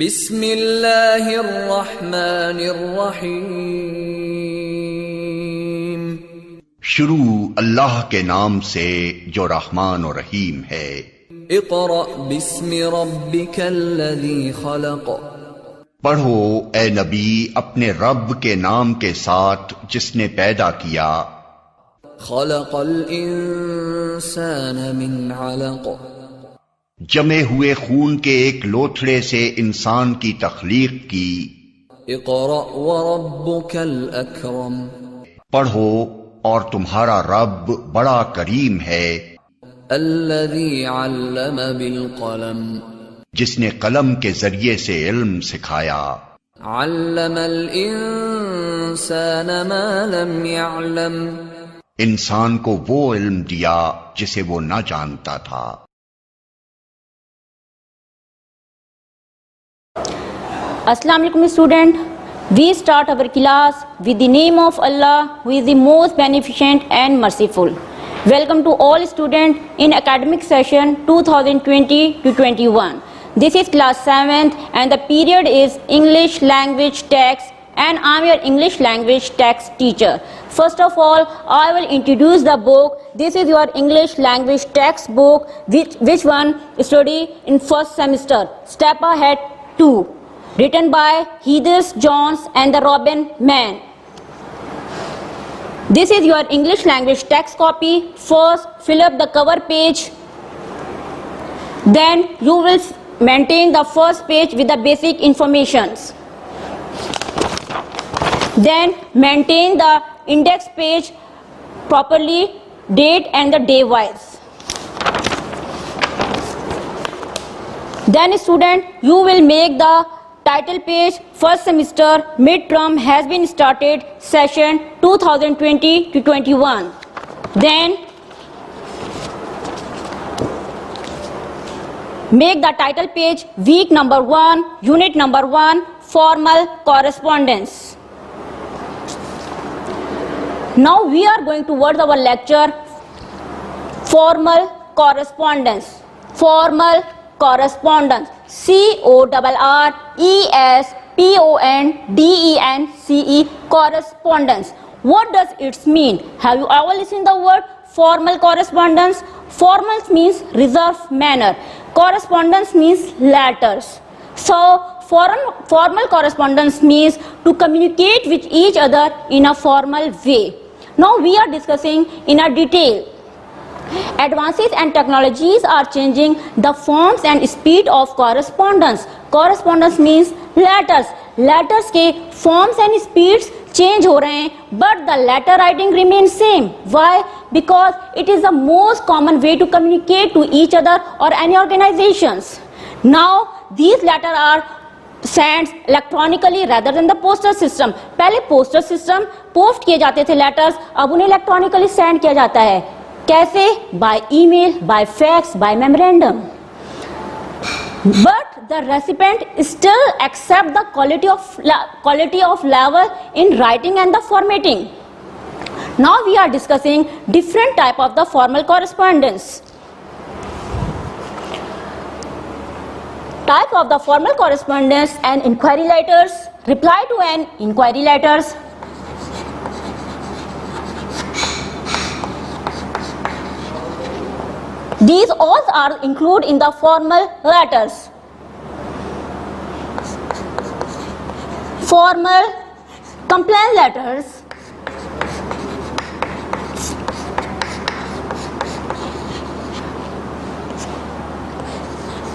بسم اللہ الرحمن الرحیم، شروع اللہ کے نام سے جو رحمان و رحیم ہے۔ اقرأ بسم ربک الذی خلق، پڑھو اے نبی اپنے رب کے نام کے ساتھ جس نے پیدا کیا۔ خلق الانسان من علق، جمے ہوئے خون کے ایک لوتھڑے سے انسان کی تخلیق کی۔ اقرأ وربک الاکرم، پڑھو اور تمہارا رب بڑا کریم ہے، الذی علم بالقلم، جس نے قلم کے ذریعے سے علم سکھایا۔ علم الانسان ما لم يعلم، انسان کو وہ علم دیا جسے وہ نہ جانتا تھا۔ Assalamu alaikum student, we start our class with the name of Allah who is the most beneficent and merciful. Welcome to all students in academic session 2020 to 21. This is class 7th and the period is English language text and I am your English language text teacher. First of all, I will introduce the book. This is your English language textbook which one study in first semester, Step Ahead 2. Written by Heathers Jones and the Robin Mann. This is your English language text copy. First, fill up the cover page. Then you will maintain the first page with the basic informations. Then maintain the index page properly, date and the day wise. Then student, you will make the title page. First semester midterm has been started, session 2020 to 21. Then make the title page week number 1, unit number 1, formal correspondence. Now we are going towards our lecture, formal correspondence. Formal correspondence, correspondence, correspondence. What does it mean? Have you ever listened the word formal correspondence? Formal means reserved manner, correspondence means letters. So formal correspondence means to communicate with each other in a formal way. Now we are discussing in a detail. Advances and technologies are changing the forms and speed of correspondence. Correspondence means letters. Letters के forms and speeds change हो रहे हैं, but the letter writing remains same. Why? Because it is the most common way to communicate to each other or any organizations. Now these letters are sent electronically rather than the postal system. पहले postal system post किए जाते थे letters, अब उन्हें electronically send किया जाता है। कैसे? By email, by fax, by memorandum. But the recipient still accept the quality of level in writing and the formatting. Now we are discussing different type of the formal correspondence. Type of the formal correspondence and inquiry letters, reply to an inquiry letters. These all are included in the formal letters. Formal complaint letters.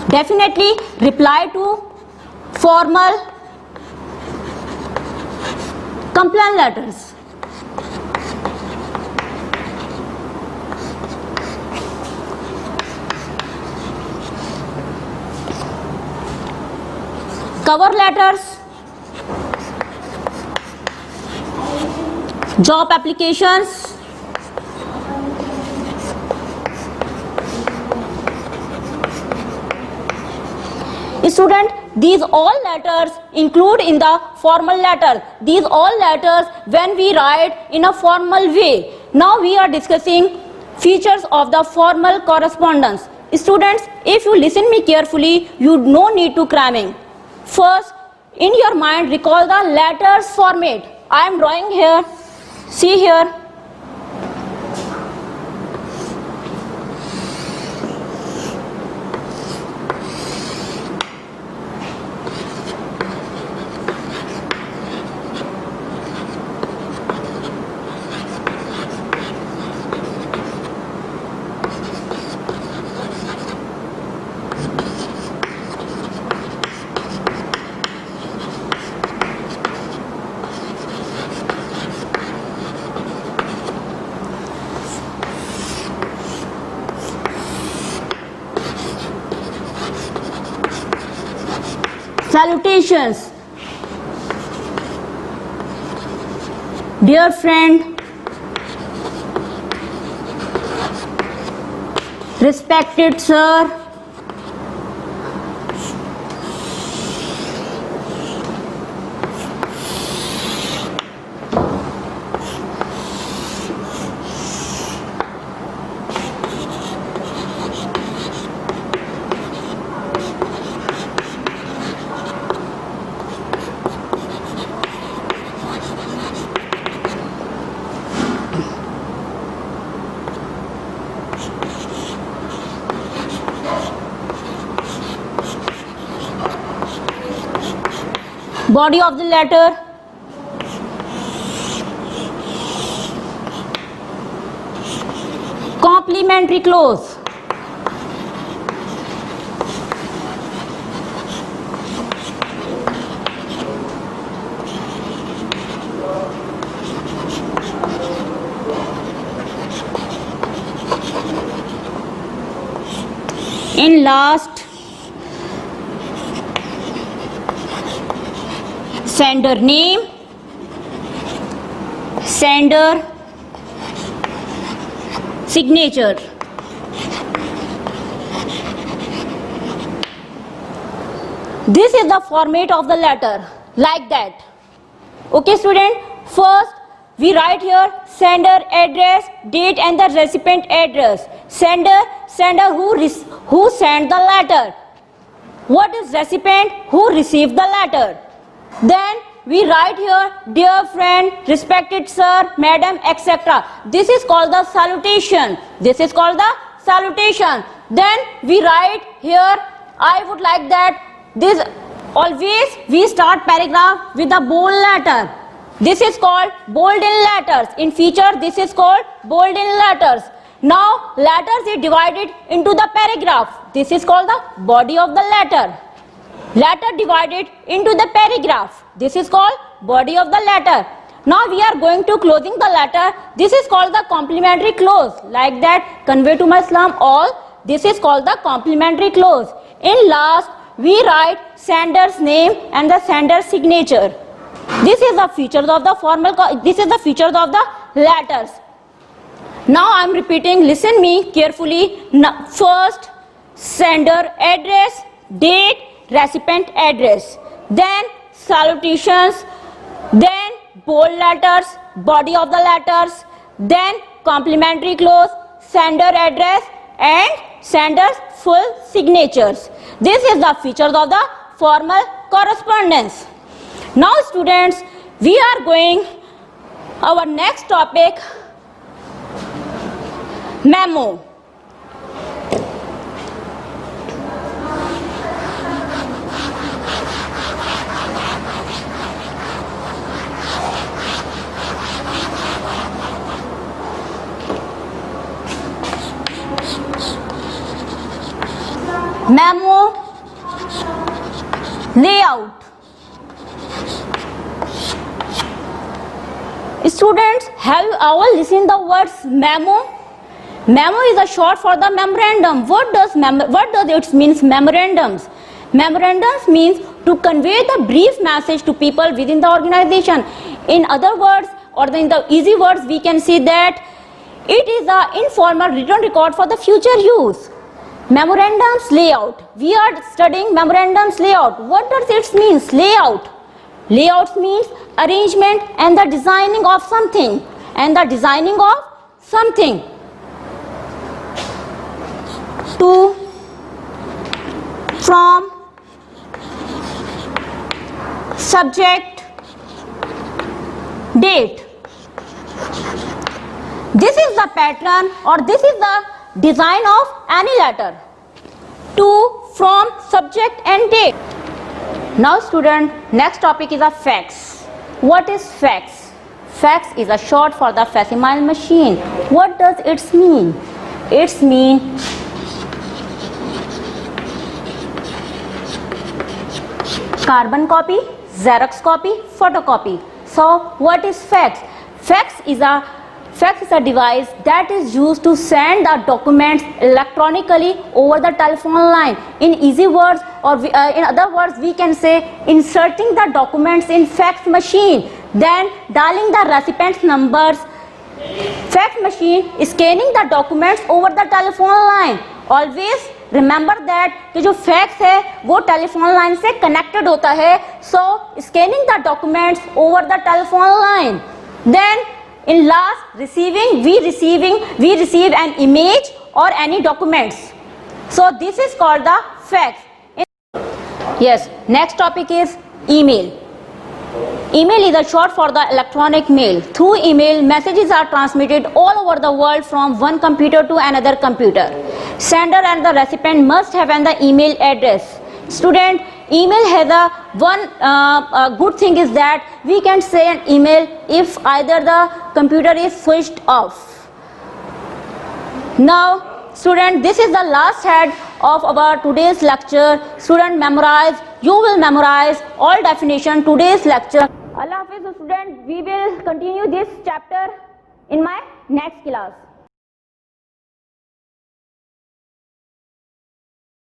Definitely reply to formal complaint letters. Cover letters, job applications, student, these all letters include in the formal letter. These all letters when we write in a formal way. Now we are discussing features of the formal correspondence. Students, if you listen me carefully, you no need to cramming. First, in your mind, recall the letters format. I am drawing here. See here. Salutations. Dear friend, respected sir, body of the letter, complementary clause, in last, sender name, sender signature. This is the format of the letter, like that. Okay student, first we write here sender address, date and the recipient address. Sender who sent the letter. What is recipient? Who received the letter. Then we write here dear friend, respected sir, madam, etc. This is called the salutation. This is called the salutation. Then we write here I would like that this always we start paragraph with a bold letter. This is called bold in letters. In future this is called bold in letters. Now letters is divided into the paragraph. This is called the body of the letter. Letter divided into the paragraph. This is called body of the letter. Now we are going to closing the letter. This is called the complementary clause. Like that, convey to my salam all. This is called the complementary clause. In last, we write sender's name and the sender's signature. This is the features of the formal. This is the features of the letters. Now I am repeating. Listen me carefully. First, sender address, date, recipient address, then salutations, then bold letters, body of the letters, then complementary clause, sender address and sender's full signatures. This is the features of the formal correspondence. Now students, we are going our next topic, memo. Memo layout. Students, have you ever listened the words memo? Memo is a short for the memorandum. What does it means memorandums? Memorandums means to convey the brief message to people within the organization. In other words, or in the easy words, we can say that it is an informal written record for the future use. Memorandums layout. We are studying memorandums layout. What does it mean? Layout. Layout means arrangement and the designing of something. And the designing of something. To, from, subject, date. This is the pattern or this is the design of any letter. To, from, subject and date. Now student, next topic is a fax. What is fax? Fax is a short for the facsimile machine. What does it mean? It means carbon copy, Xerox copy, photocopy. So what is fax? Fax is a device that is used to send the documents electronically over the telephone line. In easy words, or in other words, we can say inserting the documents in fax machine, then dialing the recipient's numbers. Fax machine is scanning the documents over the telephone line. Always remember that کہ جو fax ہے وہ telephone line سے connected ہوتا ہے. So scanning the documents over the telephone line. Then in last we receive an image or any documents. So this is called the fax. Yes, next topic is email. Email is a short for the electronic mail. Through email, messages are transmitted all over the world from one computer to another computer. Sender and the recipient must have an email address. Student, email has a good thing is that we can send an email if either the computer is switched off. Now student, this is the last head of our today's lecture. Student, you will memorize all definition today's lecture. Allah Hafiz student, we will continue this chapter in my next class.